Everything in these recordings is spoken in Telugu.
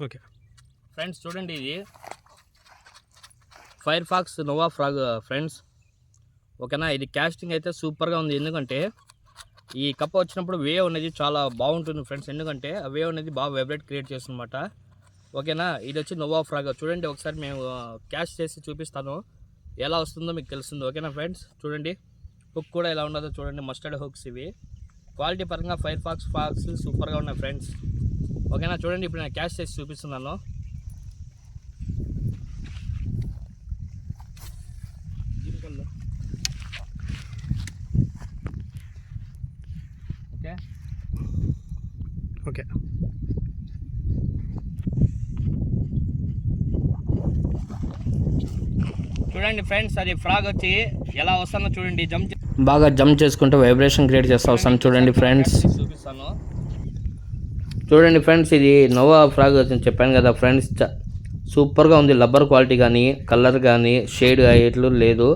ఓకే ఫ్రెండ్స్ చూడండి, ఇది fire fox nova frog friends. ఓకేనా, ఇది క్యాస్టింగ్ అయితే సూపర్గా ఉంది. ఎందుకంటే ఈ కప్ప వచ్చినప్పుడు వేవ్ అనేది చాలా బాగుంటుంది ఫ్రెండ్స్. ఎందుకంటే ఆ వేవ్ అనేది బాగా వైబ్రేట్ క్రియేట్ చేస్తుందన్నమాట. ఓకేనా, ఇది వచ్చి నోవా ఫ్రాగ్. చూడండి ఒకసారి మేము క్యాష్ చేసి చూపిస్తాను, ఎలా వస్తుందో మీకు తెలుస్తుంది. ఓకేనా ఫ్రెండ్స్, చూడండి హుక్ కూడా ఎలా ఉండదో చూడండి. మస్టర్డ్ హుక్స్ ఇవి. క్వాలిటీ పరంగా ఫైర్ ఫాక్స్ సూపర్గా ఉన్నాయి ఫ్రెండ్స్. ఓకేనా, చూడండి ఇప్పుడు నేను క్యాష్ చేసి చూపిస్తున్నాను. ఓకే ఓకే చూడండి ఫ్రెండ్స్, అది ఫ్రాగ్ వచ్చి ఎలా వస్తుందో చూడండి. బాగా జంప్ చేసుకుంటూ వైబ్రేషన్ క్రియేట్ చేస్తూ వస్తాను. చూడండి ఫ్రెండ్స్, చూపిస్తాను. చూడండి ఫ్రెండ్స్, ఇది నోవా ఫ్రాగ్ అని చెప్పాను కదా ఫ్రెండ్స్. సూపర్గా ఉంది. లబ్బర్ క్వాలిటీ కానీ కలర్ కానీ షేడ్ ఎట్లు లేదు.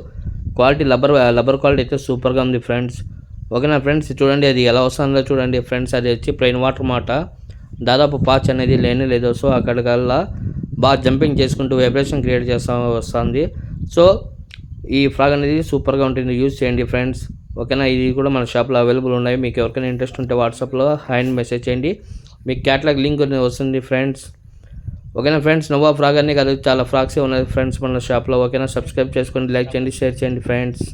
క్వాలిటీ లబ్బర్ క్వాలిటీ అయితే సూపర్గా ఉంది ఫ్రెండ్స్. ఓకేనా ఫ్రెండ్స్, చూడండి అది ఎలా వస్తుందో చూడండి ఫ్రెండ్స్. అది వచ్చి ప్లెయిన్ వాటర్ మాట, దాదాపు పాచ్ అనేది లేదు. సో అక్కడికల్లా బాగా జంపింగ్ చేసుకుంటూ వైబ్రేషన్ క్రియేట్ చేస్తూ వస్తుంది. సో ఈ ఫ్రాగ్ అనేది సూపర్గా ఉంటుంది, యూజ్ చేయండి ఫ్రెండ్స్. ఓకేనా, ఇది కూడా మన షాప్లో అవైలబుల్ ఉన్నాయి. మీకు ఎవరికైనా ఇంట్రెస్ట్ ఉంటే వాట్సాప్లో హ్యాండ్ మెసేజ్ చేయండి, మీకు క్యాటలాగ్ లింక్ వస్తుంది ఫ్రెండ్స్. ఓకేనా ఫ్రెండ్స్, నోవా ఫ్రాగ్ అన్నీ కాదు, చాలా ఫ్రాగ్సే ఉన్నాయి ఫ్రెండ్స్ మన షాప్లో. ఓకేనా, సబ్స్క్రైబ్ చేసుకోండి, లైక్ చేయండి, షేర్ చేయండి ఫ్రెండ్స్.